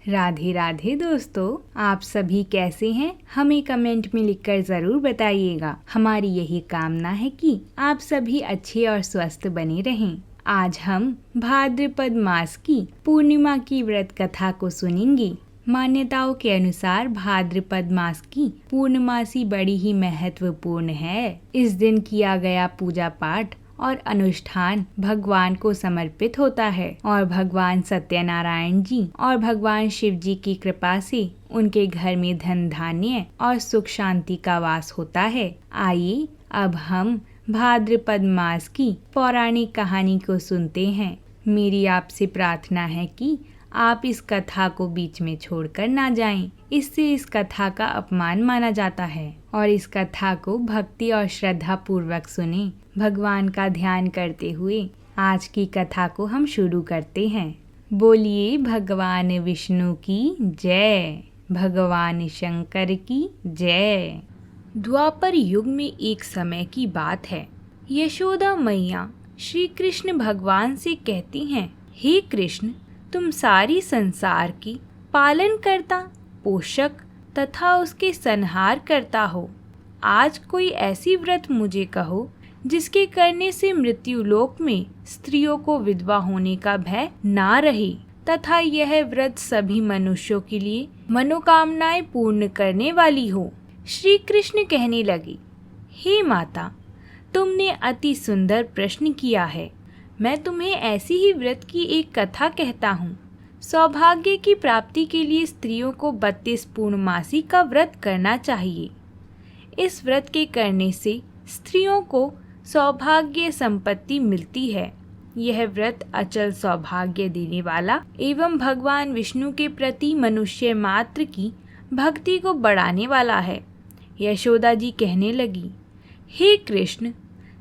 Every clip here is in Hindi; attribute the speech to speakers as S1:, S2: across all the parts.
S1: राधे राधे दोस्तों, आप सभी कैसे हैं? हमें कमेंट में लिखकर ज़रूर बताइएगा। हमारी यही कामना है कि आप सभी अच्छे और स्वस्थ बने रहें। आज हम भाद्रपद मास की पूर्णिमा की व्रत कथा को सुनेंगे। मान्यताओं के अनुसार भाद्रपद मास की पूर्णमासी बड़ी ही महत्वपूर्ण है। इस दिन किया गया पूजा पाठ और अनुष्ठान भगवान को समर्पित होता है और भगवान सत्यनारायण जी और भगवान शिव जी की कृपा से उनके घर में धन धान्य और सुख शांति का वास होता है। आइए अब हम भाद्रपद मास की पौराणिक कहानी को सुनते हैं। मेरी आपसे प्रार्थना है कि आप इस कथा को बीच में छोड़कर ना जाएं। इससे इस कथा का अपमान माना जाता है और इस कथा को भक्ति और श्रद्धा पूर्वक सुने। भगवान का ध्यान करते हुए आज की कथा को हम शुरू करते हैं। बोलिए भगवान विष्णु की जय, भगवान शंकर की जय। द्वापर युग में एक समय की बात है। यशोदा मैया श्री कृष्ण भगवान से कहती हैं, हे कृष्ण, तुम सारी संसार की पालन करता, पोषक तथा उसके संहार करता हो। आज कोई ऐसी व्रत मुझे कहो जिसके करने से मृत्युलोक में स्त्रियों को विधवा होने का भय ना रहे तथा यह व्रत सभी मनुष्यों के लिए मनोकामनाएं पूर्ण करने वाली हो। श्री कृष्ण कहने लगे, हे माता, तुमने अति सुंदर प्रश्न किया है। मैं तुम्हें ऐसी ही व्रत की एक कथा कहता हूँ। सौभाग्य की प्राप्ति के लिए स्त्रियों को 32 पूर्णमासी का व्रत करना चाहिए। इस व्रत के करने से स्त्रियों को सौभाग्य संपत्ति मिलती है। यह व्रत अचल सौभाग्य देने वाला एवं भगवान विष्णु के प्रति मनुष्य मात्र की भक्ति को बढ़ाने वाला है। यशोदा जी कहने लगी, हे कृष्ण,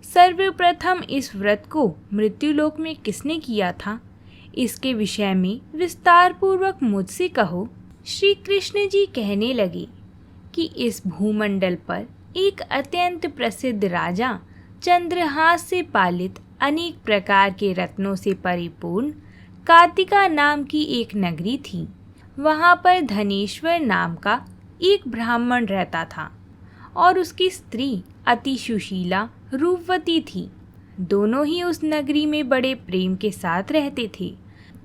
S1: सर्वप्रथम इस व्रत को मृत्युलोक में किसने किया था? इसके विषय में विस्तार पूर्वक मुझसे कहो। श्री कृष्ण जी कहने लगे कि इस भूमंडल पर एक अत्यंत प्रसिद्ध राजा चंद्रहास से पालित अनेक प्रकार के रत्नों से परिपूर्ण कार्तिका नाम की एक नगरी थी। वहाँ पर धनेश्वर नाम का एक ब्राह्मण रहता था और उसकी स्त्री अति सुशीला रूपवती थी। दोनों ही उस नगरी में बड़े प्रेम के साथ रहते थे।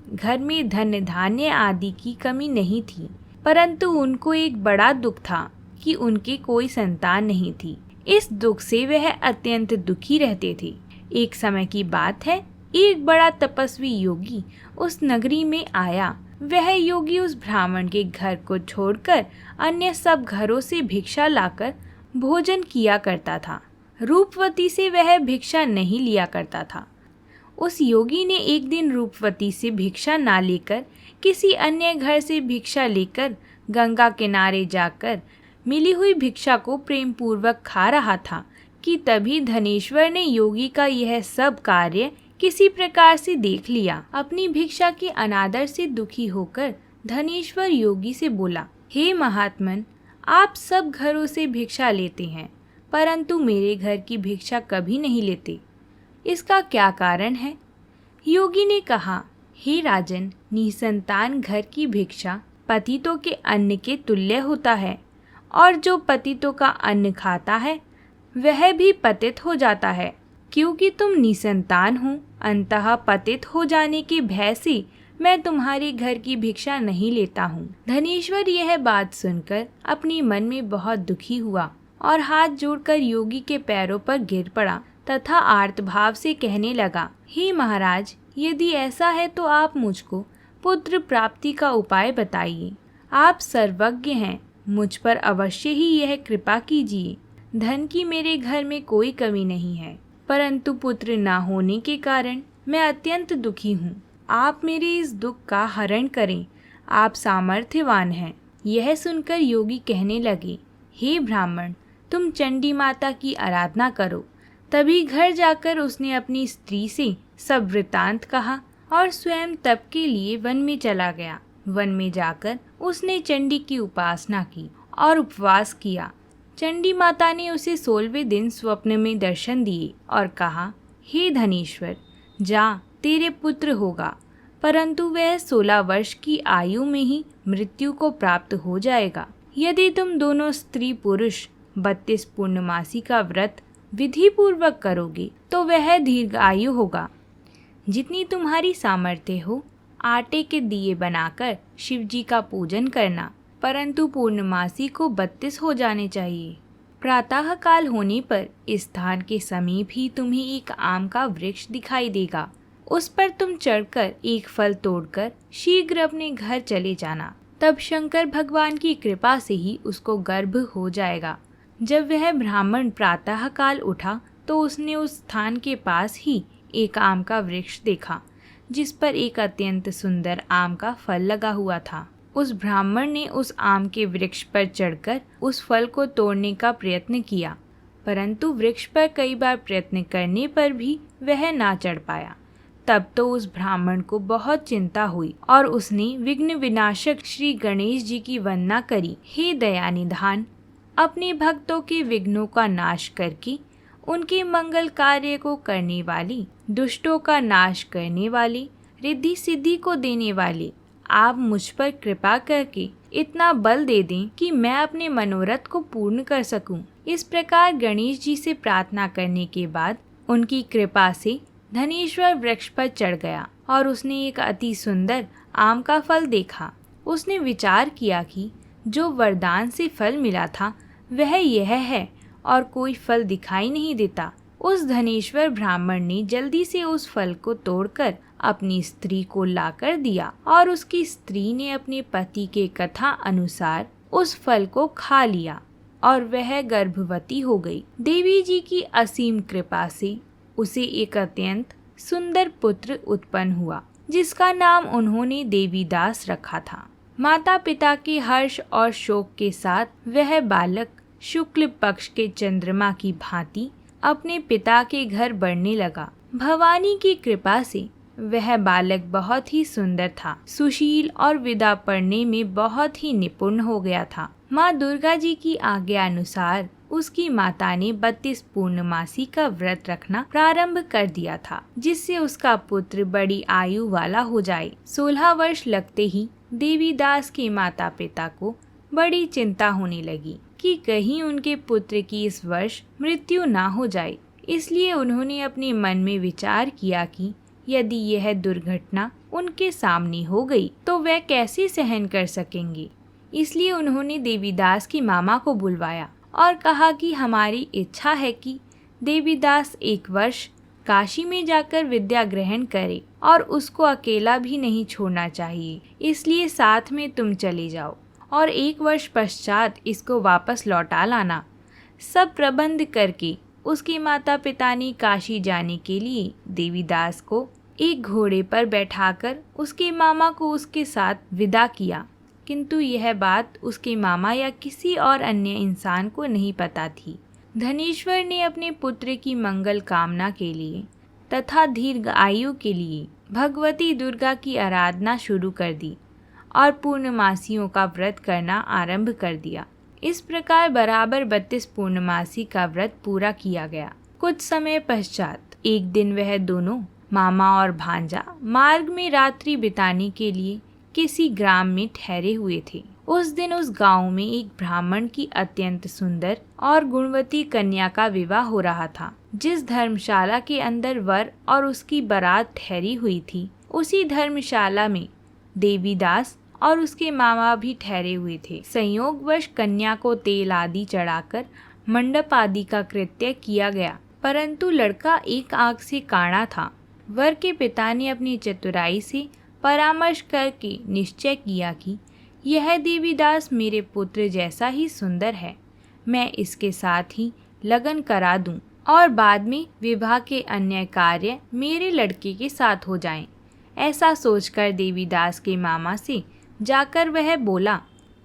S1: घर में धन धान्य आदि की कमी नहीं थी, परंतु उनको एक बड़ा दुख था कि उनके कोई संतान नहीं थी। इस दुख से वह अत्यंत दुखी रहते थे। एक समय की बात है, एक बड़ा तपस्वी योगी उस नगरी में आया। वह योगी उस ब्राह्मण के घर को छोड़कर अन्य सब घरों से भिक्षा लाकर भोजन किया करता था। रूपवती से वह भिक्षा नहीं लिया करता था। उस योगी ने एक दिन रूपवती से भिक्षा ना लेकर किसी अन्य घर से भिक्षा लेकर गंगा किनारे जाकर मिली हुई भिक्षा को प्रेम पूर्वक खा रहा था कि तभी धनेश्वर ने योगी का यह सब कार्य किसी प्रकार से देख लिया। अपनी भिक्षा के अनादर से दुखी होकर धनेश्वर योगी से बोला, हे महात्मन, आप सब घरों से भिक्षा लेते हैं परंतु मेरे घर की भिक्षा कभी नहीं लेते। इसका क्या कारण है? योगी ने कहा, हे राजन, निसंतान घर की भिक्षा पतितों के अन्न के तुल्य होता है और जो पतितों का अन्न खाता है वह भी पतित हो जाता है। क्योंकि तुम निसंतान हो, अंततः पतित हो जाने के भय से मैं तुम्हारे घर की भिक्षा नहीं लेता हूँ। धनेश्वर यह बात सुनकर अपने मन में बहुत दुखी हुआ और हाथ जोड़कर योगी के पैरों पर गिर पड़ा तथा आर्त भाव से कहने लगा, हे महाराज, यदि ऐसा है तो आप मुझको पुत्र प्राप्ति का उपाय बताइए। आप सर्वज्ञ हैं, मुझ पर अवश्य ही यह कृपा कीजिए। धन की मेरे घर में कोई कमी नहीं है, परंतु पुत्र ना होने के कारण मैं अत्यंत दुखी हूँ। आप मेरे इस दुख का हरण करें, आप सामर्थ्यवान हैं। यह सुनकर योगी कहने लगे, हे ब्राह्मण, तुम चंडी माता की आराधना करो। तभी घर जाकर उसने अपनी स्त्री से सब वृतांत कहा और स्वयं तप के लिए वन में चला गया। वन में जाकर उसने चंडी की उपासना की और उपवास किया। चंडी माता ने उसे 16वें दिन स्वप्न में दर्शन दिए और कहा, हे धनेश्वर, जा, तेरे पुत्र होगा, परंतु वह 16 वर्ष की आयु में ही मृत्यु को प्राप्त हो जाएगा। यदि तुम दोनों स्त्री पुरुष 32 पूर्णमासी का व्रत विधि पूर्वक करोगे तो वह दीर्घायु होगा। जितनी तुम्हारी सामर्थ्य हो आटे के दिए बनाकर शिव जी का पूजन करना, परंतु पूर्णमासी को 32 हो जाने चाहिए। प्रातः काल होने पर इस स्थान के समीप ही तुम्हें एक आम का वृक्ष दिखाई देगा। उस पर तुम चढ़कर एक फल तोड़कर शीघ्र अपने घर चले जाना। तब शंकर भगवान की कृपा से ही उसको गर्भ हो जाएगा। जब वह ब्राह्मण प्रातः काल उठा तो उसने उस स्थान के पास ही एक आम का वृक्ष देखा जिस पर एक अत्यंत सुंदर आम का फल लगा हुआ था। उस ब्राह्मण ने उस आम के वृक्ष पर चढ़कर उस फल को तोड़ने का प्रयत्न किया, परंतु वृक्ष पर कई बार प्रयत्न करने पर भी वह ना चढ़ पाया। तब तो उस ब्राह्मण को बहुत चिंता हुई और उसने विघ्न विनाशक श्री गणेश जी की वंदना करी। हे दयानिधान, अपने भक्तों के विघ्नों का नाश करके उनके मंगल कार्य को करने वाली, दुष्टों का नाश करने वाली, रिद्धि सिद्धि को देने वाली, आप मुझ पर कृपा करके इतना बल दे दें कि मैं अपने मनोरथ को पूर्ण कर सकूं। इस प्रकार गणेश जी से प्रार्थना करने के बाद उनकी कृपा से धनेश्वर वृक्ष पर चढ़ गया और उसने एक अति सुंदर आम का फल देखा। उसने विचार किया कि जो वरदान से फल मिला था वह यह है और कोई फल दिखाई नहीं देता। उस धनेश्वर ब्राह्मण ने जल्दी से उस फल को तोड़कर अपनी स्त्री को लाकर दिया और उसकी स्त्री ने अपने पति के कथा अनुसार उस फल को खा लिया और वह गर्भवती हो गई। देवी जी की असीम कृपा से उसे एक अत्यंत सुंदर पुत्र उत्पन्न हुआ जिसका नाम उन्होंने देवीदास रखा था। माता पिता के हर्ष और शोक के साथ वह बालक शुक्ल पक्ष के चंद्रमा की भांति अपने पिता के घर बढ़ने लगा। भवानी की कृपा से वह बालक बहुत ही सुंदर था, सुशील और विदा पढ़ने में बहुत ही निपुण हो गया था। माँ दुर्गा जी की आज्ञा अनुसार उसकी माता ने 32 पूर्णमासी का व्रत रखना प्रारंभ कर दिया था जिससे उसका पुत्र बड़ी आयु वाला हो जाए। 16 वर्ष लगते ही देवीदास के माता पिता को बड़ी चिंता होने लगी कि कहीं उनके पुत्र की इस वर्ष मृत्यु ना हो जाए। इसलिए उन्होंने अपने मन में विचार किया कि यदि यह दुर्घटना उनके सामने हो गई तो वह कैसे सहन कर सकेंगे। इसलिए उन्होंने देवीदास की मामा को बुलवाया और कहा कि हमारी इच्छा है कि देवीदास एक वर्ष काशी में जाकर विद्या ग्रहण करे और उसको अकेला भी नहीं छोड़ना चाहिए, इसलिए साथ में तुम चले जाओ और एक वर्ष पश्चात इसको वापस लौटा लाना। सब प्रबंध करके उसके माता पिता ने काशी जाने के लिए देवीदास को एक घोड़े पर बैठाकर उसके मामा को उसके साथ विदा किया, किंतु यह बात उसके मामा या किसी और अन्य इंसान को नहीं पता थी। धनेश्वर ने अपने पुत्र की मंगल कामना के लिए तथा दीर्घ आयु के लिए भगवती दुर्गा की आराधना शुरू कर दी और पूर्णमासियों का व्रत करना आरंभ कर दिया। इस प्रकार बराबर 32 पूर्णमासी का व्रत पूरा किया गया। कुछ समय पश्चात एक दिन वह दोनों मामा और भांजा मार्ग में रात्रि बिताने के लिए किसी ग्राम में ठहरे हुए थे। उस दिन उस गांव में एक ब्राह्मण की अत्यंत सुंदर और गुणवती कन्या का विवाह हो रहा था। जिस धर्मशाला के अंदर वर और उसकी बारात ठहरी हुई थी, उसी धर्मशाला में देवीदास और उसके मामा भी ठहरे हुए थे। संयोगवश कन्या को तेल आदि चढ़ाकर मंडप आदि का कृत्य किया गया, परंतु लड़का एक आंख से काड़ा था। वर के पिता ने अपनी चतुराई से परामर्श करके निश्चय किया कि यह देवीदास मेरे पुत्र जैसा ही सुंदर है, मैं इसके साथ ही लगन करा दूं और बाद में विवाह के अन्य कार्य मेरे लड़के के साथ हो जाएं। ऐसा सोचकर देवीदास के मामा से जाकर वह बोला,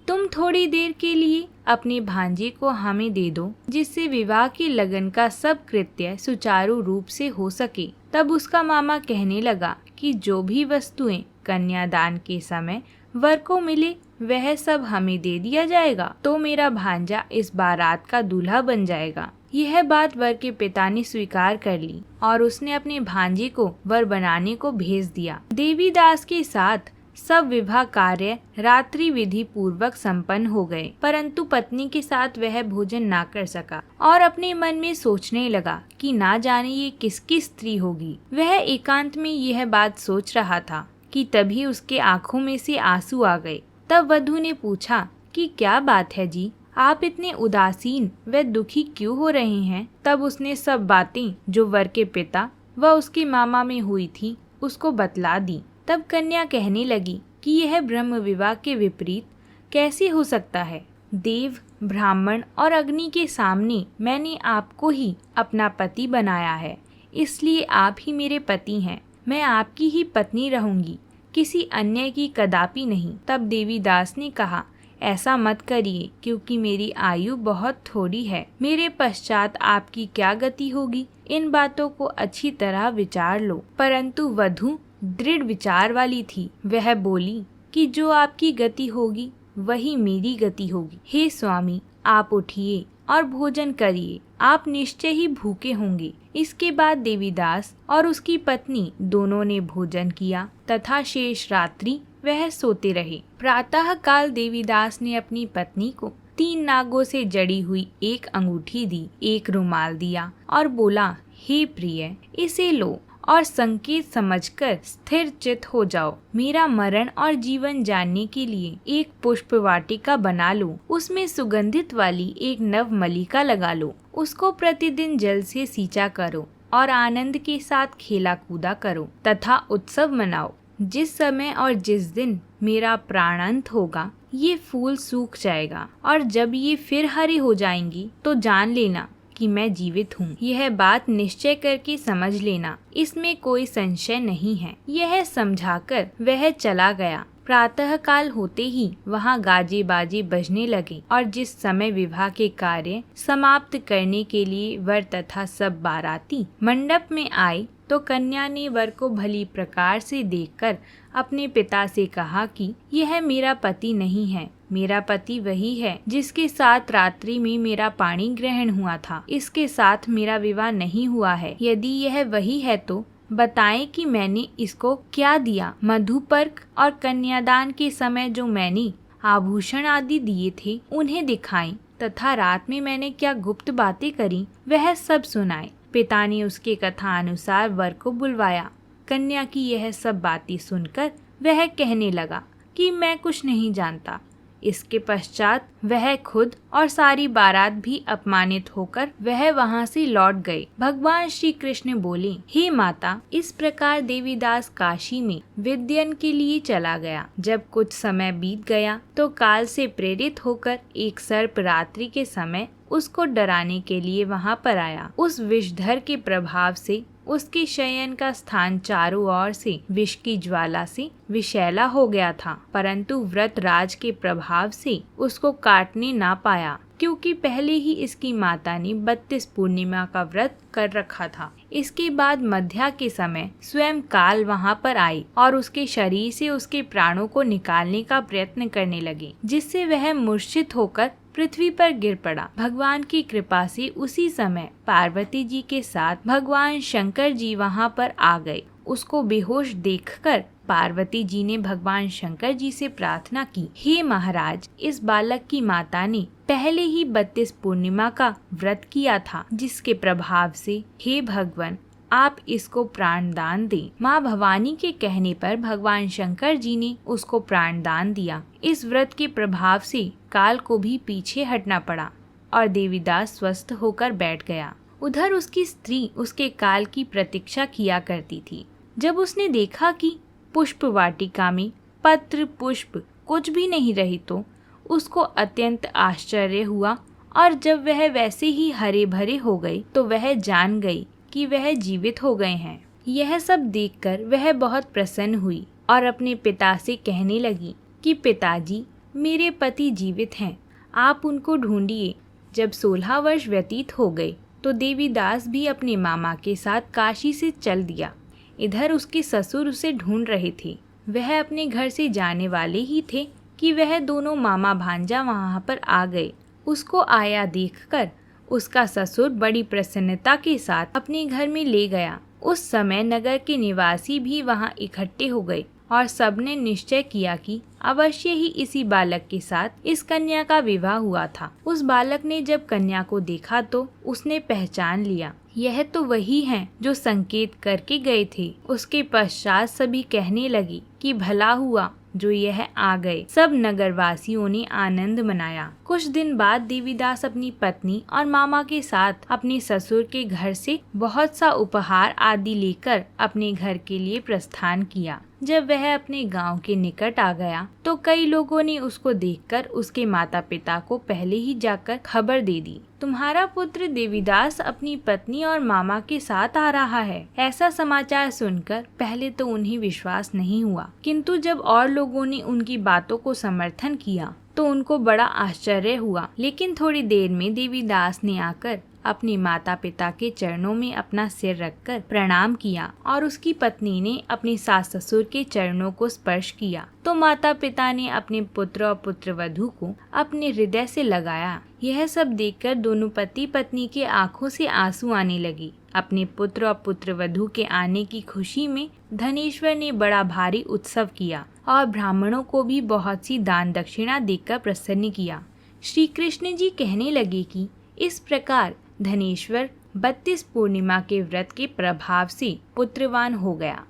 S1: तुम थोड़ी देर के लिए अपने भांजे को हमें दे दो, जिससे विवाह की लगन का सब कृत्य सुचारू रूप से हो सके। तब उसका मामा कहने लगा कि जो भी वस्तुएं कन्यादान के समय वर को मिले वह सब हमें दे दिया जाएगा, तो मेरा भांजा इस बारात का दूल्हा बन जाएगा। यह बात वर के पिता ने स्वीकार कर ली और उसने अपने भांजे को वर बनाने को भेज दिया। देवीदास के साथ सब विवाह कार्य रात्रि विधि पूर्वक संपन्न हो गए, परंतु पत्नी के साथ वह भोजन ना कर सका और अपने मन में सोचने लगा कि ना जाने ये किसकी स्त्री होगी। वह एकांत में यह बात सोच रहा था कि तभी उसके आंखों में से आंसू आ गए। तब वधू ने पूछा कि क्या बात है जी, आप इतने उदासीन व दुखी क्यों हो रहे हैं? तब उसने सब बातें जो वर के पिता व उसके मामा में हुई थी उसको बतला दी। तब कन्या कहने लगी कि यह ब्रह्म विवाह के विपरीत कैसे हो सकता है? देव, ब्राह्मण और अग्नि के सामने मैंने आपको ही अपना पति बनाया है, इसलिए आप ही मेरे पति हैं। मैं आपकी ही पत्नी रहूंगी, किसी अन्य की कदापि नहीं। तब देवीदास ने कहा, ऐसा मत करिए, क्योंकि मेरी आयु बहुत थोड़ी है। मेरे पश्चात आपकी क्या गति होगी, इन बातों को अच्छी तरह विचार लो। परंतु वधू दृढ़ विचार वाली थी। वह बोली कि जो आपकी गति होगी वही मेरी गति होगी। हे स्वामी, आप उठिए और भोजन करिए, आप निश्चय ही भूखे होंगे। इसके बाद देवीदास और उसकी पत्नी दोनों ने भोजन किया तथा शेष रात्रि वह सोते रहे। प्रातः काल देवीदास ने अपनी पत्नी को 3 नागों से जड़ी हुई एक अंगूठी दी, एक रुमाल दिया और बोला, हे प्रिय, इसे लो और संकेत समझकर स्थिर चित हो जाओ। मेरा मरण और जीवन जानने के लिए एक पुष्प वाटिका बना लो, उसमें सुगंधित वाली एक नव मलिका लगा लो, उसको प्रतिदिन जल से सींचा करो और आनंद के साथ खेला कूदा करो तथा उत्सव मनाओ। जिस समय और जिस दिन मेरा प्राणांत होगा ये फूल सूख जाएगा और जब ये फिर हरे हो जाएंगी तो जान लेना कि मैं जीवित हूँ। यह बात निश्चय करके समझ लेना, इसमें कोई संशय नहीं है। यह समझाकर वह चला गया। प्रातः काल होते ही वहाँ गाजे बाजे बजने लगे और जिस समय विवाह के कार्य समाप्त करने के लिए वर तथा सब बाराती मंडप में आए तो कन्या ने वर को भली प्रकार से देखकर अपने पिता से कहा कि यह मेरा पति नहीं है, मेरा पति वही है जिसके साथ रात्रि में मेरा पाणी ग्रहण हुआ था। इसके साथ मेरा विवाह नहीं हुआ है। यदि यह वही है तो बताएं कि मैंने इसको क्या दिया। मधुपर्क और कन्यादान के समय जो मैंने आभूषण आदि दिए थे उन्हें दिखाएं तथा रात में मैंने क्या गुप्त बातें करी वह सब सुनाए। पिता ने उसके कथा अनुसार वर को बुलवाया। कन्या की यह सब बातें सुनकर वह कहने लगा कि मैं कुछ नहीं जानता। इसके पश्चात वह खुद और सारी बारात भी अपमानित होकर वह वहां से लौट गए। भगवान श्री कृष्ण बोले, हे माता, इस प्रकार देवीदास काशी में विद्यन के लिए चला गया। जब कुछ समय बीत गया तो काल से प्रेरित होकर एक सर्प रात्रि के समय उसको डराने के लिए वहां पर आया। उस विषधर के प्रभाव से उसके शयन का स्थान चारों ओर से विष की ज्वाला से विषैला हो गया था, परंतु व्रत राज के प्रभाव से उसको काटने ना पाया, क्योंकि पहले ही इसकी माता ने 32 पूर्णिमा का व्रत कर रखा था। इसके बाद मध्या के समय स्वयं काल वहां पर आई और उसके शरीर से उसके प्राणों को निकालने का प्रयत्न करने लगे, जिससे वह मूर्छित होकर पृथ्वी पर गिर पड़ा। भगवान की कृपा से उसी समय पार्वती जी के साथ भगवान शंकर जी वहां पर आ गए। उसको बेहोश देखकर पार्वती जी ने भगवान शंकर जी से प्रार्थना की, हे महाराज, इस बालक की माता ने पहले ही 32 पूर्णिमा का व्रत किया था, जिसके प्रभाव से हे भगवान आप इसको प्राणदान दें। माँ भवानी के कहने पर भगवान शंकर जी ने उसको प्राणदान दिया। इस व्रत के प्रभाव से काल को भी पीछे हटना पड़ा और देवीदास स्वस्थ होकर बैठ गया। उधर उसकी स्त्री उसके काल की प्रतीक्षा किया करती थी। जब उसने देखा कि पुष्प वाटिका में पत्र पुष्प कुछ भी नहीं रही तो उसको अत्यंत आश्चर्य हुआ और जब वह वैसे ही हरे भरे हो गए तो वह जान गई कि वह जीवित हो गए हैं। यह सब देखकर वह बहुत प्रसन्न हुई और अपने पिता से कहने लगी कि पिताजी, मेरे पति जीवित हैं, आप उनको ढूंढिए। जब 16 वर्ष व्यतीत हो गए तो देवीदास भी अपने मामा के साथ काशी से चल दिया। इधर उसके ससुर उसे ढूंढ रहे थे। वह अपने घर से जाने वाले ही थे कि वह दोनों मामा भांजा वहां पर आ गए। उसको आया देखकर उसका ससुर बड़ी प्रसन्नता के साथ अपने घर में ले गया। उस समय नगर के निवासी भी वहां इकट्ठे हो गए और सबने निश्चय किया कि अवश्य ही इसी बालक के साथ इस कन्या का विवाह हुआ था। उस बालक ने जब कन्या को देखा तो उसने पहचान लिया, यह तो वही है जो संकेत करके गए थे। उसके पश्चात सभी कहने लगी कि भला हुआ जो यह आ गए। सब नगरवासियों ने आनंद मनाया। कुछ दिन बाद देवीदास अपनी पत्नी और मामा के साथ अपने ससुर के घर से बहुत सा उपहार आदि लेकर अपने घर के लिए प्रस्थान किया। जब वह अपने गांव के निकट आ गया तो कई लोगों ने उसको देखकर उसके माता पिता को पहले ही जाकर खबर दे दी, तुम्हारा पुत्र देवीदास अपनी पत्नी और मामा के साथ आ रहा है। ऐसा समाचार सुनकर पहले तो उन्हें विश्वास नहीं हुआ, किंतु जब और लोगों ने उनकी बातों को समर्थन किया तो उनको बड़ा आश्चर्य हुआ। लेकिन थोड़ी देर में देवीदास ने आकर अपने माता पिता के चरणों में अपना सिर रखकर प्रणाम किया और उसकी पत्नी ने अपने सास ससुर के चरणों को स्पर्श किया तो माता पिता ने अपने पुत्र और पुत्र वधू को अपने हृदय से लगाया। यह सब देखकर दोनों पति पत्नी के आंखों से आंसू आने लगी। अपने पुत्र और पुत्र वधू के आने की खुशी में धनेश्वर ने बड़ा भारी उत्सव किया और ब्राह्मणों को भी बहुत सी दान दक्षिणा देकर प्रसन्न किया। श्री कृष्ण जी कहने लगे कि इस प्रकार धनेश्वर 32 पूर्णिमा के व्रत के प्रभाव से पुत्रवान हो गया।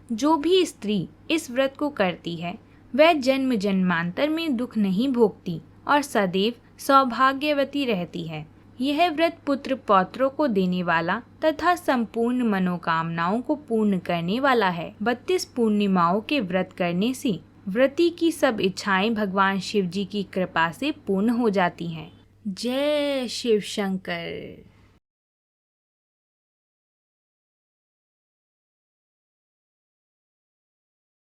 S1: जो भी स्त्री इस व्रत को करती है वह जन्म जन्मांतर में दुख नहीं भोगती और सदैव सौभाग्यवती रहती है। यह व्रत पुत्र पौत्रों को देने वाला तथा संपूर्ण मनोकामनाओं को पूर्ण करने वाला है। 32 पूर्णिमाओं के व्रत करने से व्रती की सब इच्छाएं भगवान शिव जी की कृपा से पूर्ण हो जाती हैं। जय शिव शंकर।